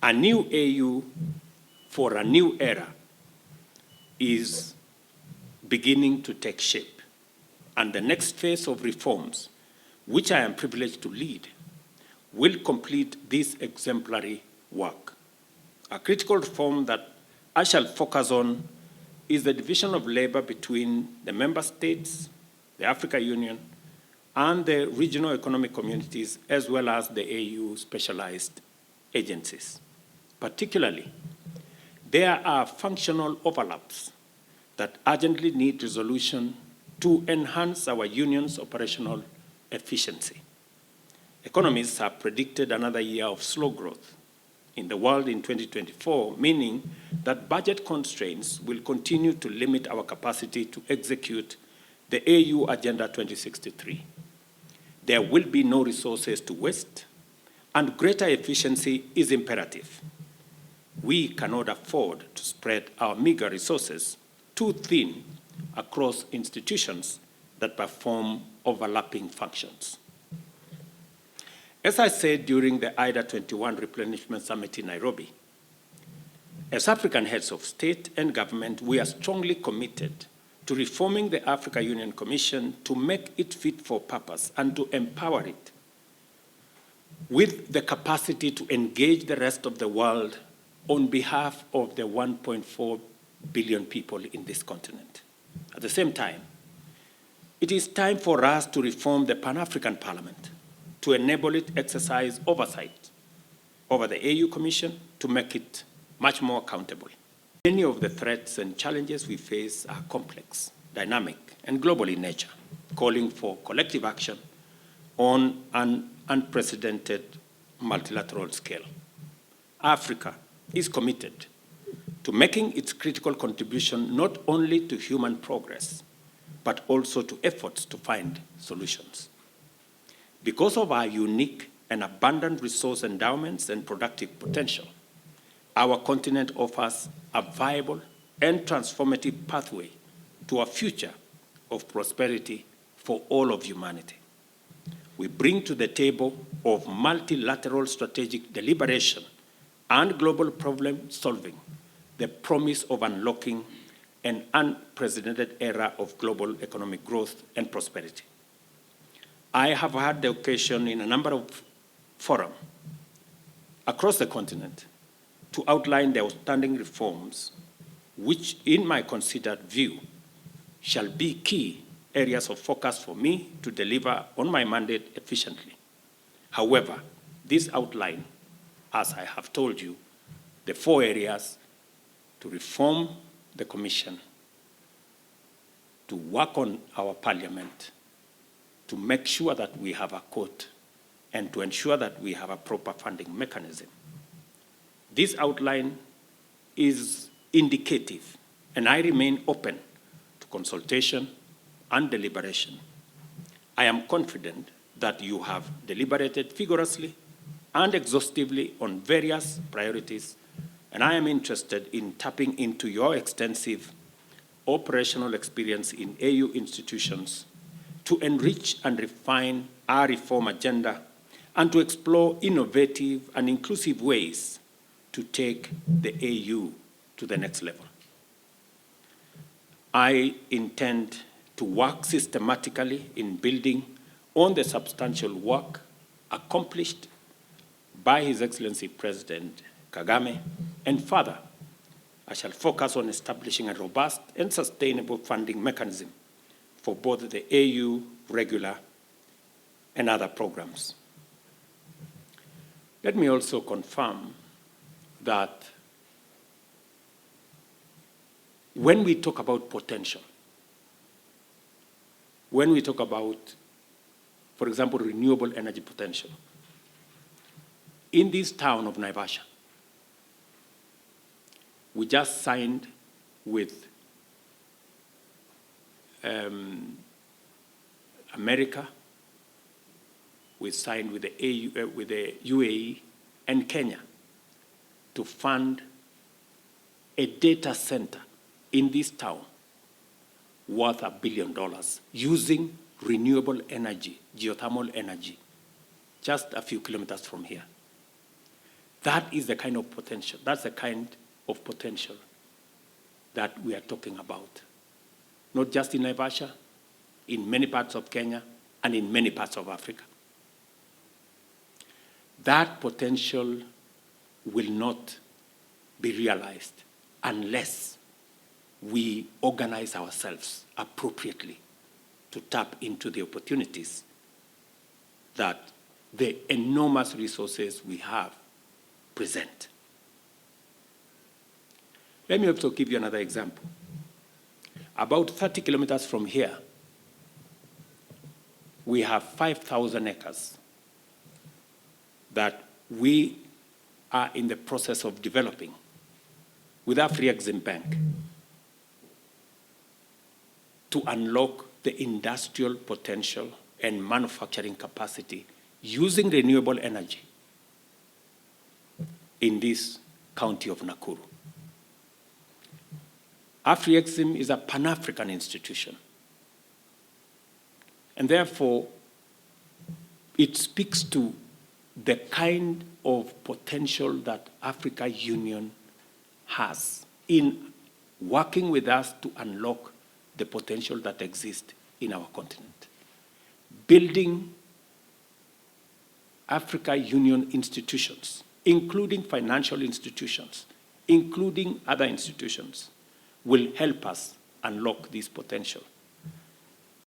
A new AU for a new era is beginning to take shape, and the next phase of reforms, which I am privileged to lead, will complete this exemplary work. A critical reform that I shall focus on is the division of labor between the member states, the African Union, and the regional economic communities, as well as the AU specialized agencies. Particularly, there are functional overlaps that urgently need resolution to enhance our union's operational efficiency. Economists have predicted another year of slow growth in the world in 2024, meaning that budget constraints will continue to limit our capacity to execute the AU Agenda 2063. There will be no resources to waste, and greater efficiency is imperative. We cannot afford to spread our meager resources too thin across institutions that perform overlapping functions. As I said during the IDA 21 Replenishment Summit in Nairobi, as African heads of state and government, we are strongly committed to reforming the Africa Union Commission to make it fit for purpose and to empower it with the capacity to engage the rest of the world on behalf of the 1.4 billion people in this continent. At the same time, it is time for us to reform the Pan-African Parliament to enable it exercise oversight over the AU Commission to make it much more accountable. Many of the threats and challenges we face are complex, dynamic, and global in nature, calling for collective action on an unprecedented multilateral scale. Africa is committed to making its critical contribution not only to human progress, but also to efforts to find solutions. Because of our unique and abundant resource endowments and productive potential, our continent offers a viable and transformative pathway to a future of prosperity for all of humanity. We bring to the table of multilateral strategic deliberation and global problem solving the promise of unlocking an unprecedented era of global economic growth and prosperity. I have had the occasion in a number of forums across the continent to outline the outstanding reforms which, in my considered view, shall be key areas of focus for me to deliver on my mandate efficiently. However, this outline, as I have told you, the 4 areas to reform the Commission, to work on our Parliament, to make sure that we have a court, and to ensure that we have a proper funding mechanism. This outline is indicative, and I remain open to consultation and deliberation. I am confident that you have deliberated vigorously and exhaustively on various priorities, and I am interested in tapping into your extensive operational experience in AU institutions to enrich and refine our reform agenda and to explore innovative and inclusive ways to take the AU to the next level. I intend to work systematically in building on the substantial work accomplished by His Excellency President Kagame, and further, I shall focus on establishing a robust and sustainable funding mechanism for both the AU regular and other programs. Let me also confirm that when we talk about potential, when we talk about, for example, renewable energy potential, in this town of Naivasha, we just signed with America, we signed with the UAE and Kenya to fund a data center in this town worth $1 billion using renewable energy, geothermal energy, just a few kilometers from here. That is the kind of potential. That's the kind of potential that we are talking about. Not just in Naivasha, in many parts of Kenya, and in many parts of Africa. That potential will not be realized unless we organize ourselves appropriately to tap into the opportunities that the enormous resources we have present. Let me also give you another example. About 30 kilometers from here, we have 5,000 acres that we are in the process of developing with Afri-Exim Bank to unlock the industrial potential and manufacturing capacity using renewable energy in this county of Nakuru. Afri-Exim is a Pan-African institution, and therefore it speaks to the kind of potential that Africa Union has in working with us to unlock the potential that exists in our continent. Building Africa Union institutions, including financial institutions, including other institutions, will help us unlock this potential.